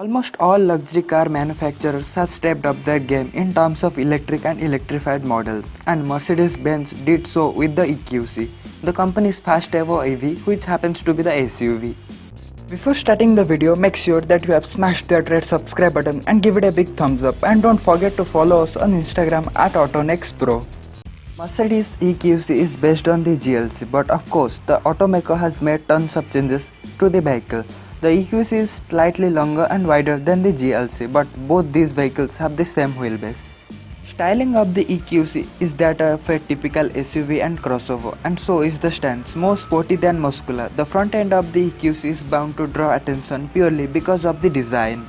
Almost all luxury car manufacturers have stepped up their game in terms of electric and electrified models, and Mercedes-Benz did so with the EQC, the company's fast Evo EV, which happens to be the SUV. Before starting the video, make sure that you have smashed that red subscribe button and give it a big thumbs up, and don't forget to follow us on Instagram at AutoNextPro. Mercedes EQC is based on the GLC, but of course the automaker has made tons of changes to the vehicle. The EQC is slightly longer and wider than the GLC, but both these vehicles have the same wheelbase. Styling of the EQC is that of a typical SUV and crossover, and so is the stance, more sporty than muscular. The front end of the EQC is bound to draw attention purely because of the design.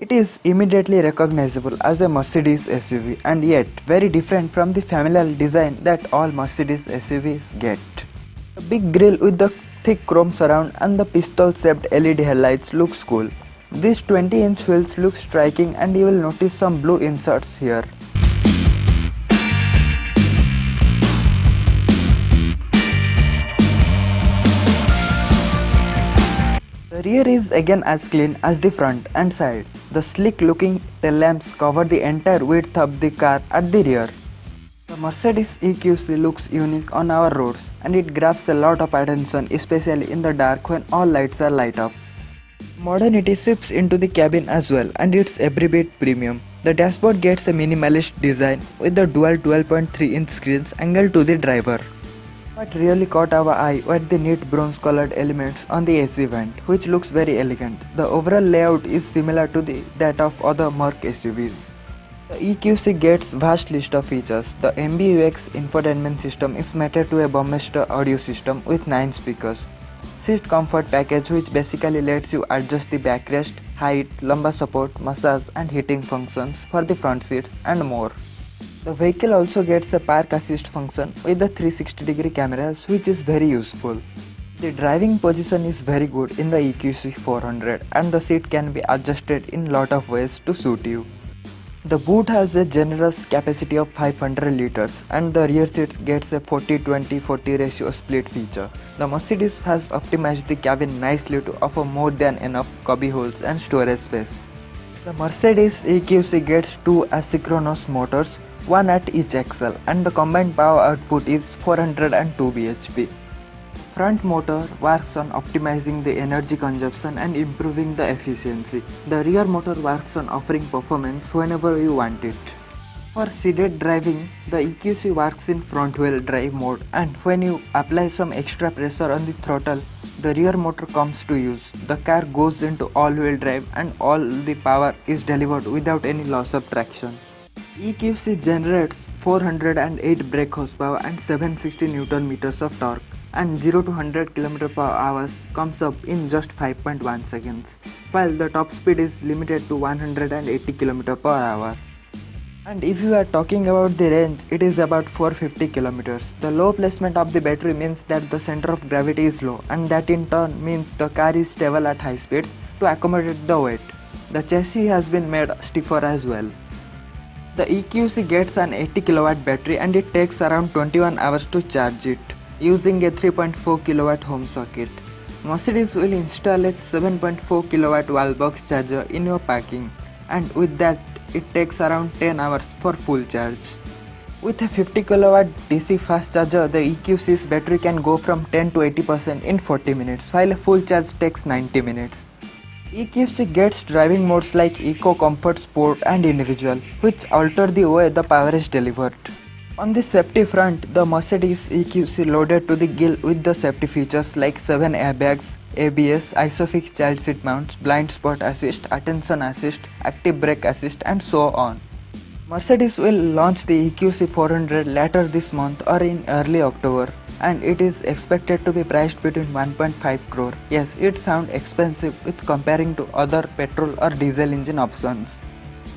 It is immediately recognizable as a Mercedes SUV, and yet very different from the familiar design that all Mercedes SUVs get. The big grille with the thick chrome surround and the pistol-shaped LED headlights looks cool. These 20-inch wheels look striking, and you will notice some blue inserts here. The rear is again as clean as the front and side. The sleek looking tail lamps cover the entire width of the car at the rear. The Mercedes EQC looks unique on our roads, and it grabs a lot of attention, especially in the dark when all lights are lit up. Modernity seeps into the cabin as well, and it's every bit premium. The dashboard gets a minimalist design with the dual 12.3-inch screens angled to the driver. What really caught our eye were the neat bronze-colored elements on the AC vent, which looks very elegant. The overall layout is similar to that of other Merc SUVs. The EQC gets vast list of features. The MBUX infotainment system is mated to a Bummester audio system with 9 speakers. Seat comfort package, which basically lets you adjust the backrest, height, lumbar support, massage and heating functions for the front seats and more. The vehicle also gets a park assist function with the 360-degree cameras, which is very useful. The driving position is very good in the EQC 400, and the seat can be adjusted in lot of ways to suit you. The boot has a generous capacity of 500 liters, and the rear seat gets a 40-20-40 ratio split feature. The Mercedes has optimized the cabin nicely to offer more than enough cubby holes and storage space. The Mercedes EQC gets 2 asynchronous motors, one at each axle, and the combined power output is 402 bhp. Front motor works on optimizing the energy consumption and improving the efficiency. The rear motor works on offering performance whenever you want it. For seated driving, the EQC works in front-wheel drive mode, and when you apply some extra pressure on the throttle, the rear motor comes to use. The car goes into all-wheel drive, and all the power is delivered without any loss of traction. EQC generates 408 brake horsepower and 760 Nm of torque, and 0 to 100 km/h comes up in just 5.1 seconds, while the top speed is limited to 180 km/h. And if you are talking about the range, it is about 450 km. The low placement of the battery means that the center of gravity is low, and that in turn means the car is stable at high speeds to accommodate the weight. The chassis has been made stiffer as well. The EQC gets an 80 kW battery, and it takes around 21 hours to charge it, using a 3.4 kW home socket. Mercedes will install a 7.4 kW wallbox charger in your parking, and with that it takes around 10 hours for full charge. With a 50 kW DC fast charger, the EQC's battery can go from 10 to 80% in 40 minutes, while a full charge takes 90 minutes. EQC gets driving modes like Eco, Comfort, Sport and Individual, which alter the way the power is delivered. On the safety front, the Mercedes EQC loaded to the gill with the safety features like 7 airbags, ABS, ISOFIX child seat mounts, blind spot assist, attention assist, active brake assist and so on. Mercedes will launch the EQC 400 later this month or in early October, and it is expected to be priced between 1.5 crore. Yes, it sounds expensive with comparing to other petrol or diesel engine options.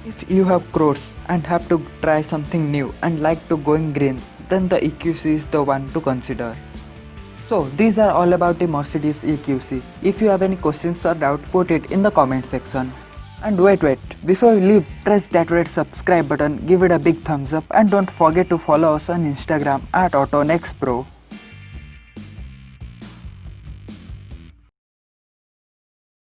If you have crores and have to try something new and like to going green, then the EQC is the one to consider. So these are all about the Mercedes EQC. If you have any questions or doubt, put it in the comment section. And wait, before you leave, press that red subscribe button, give it a big thumbs up, and don't forget to follow us on Instagram at AutoNextPro.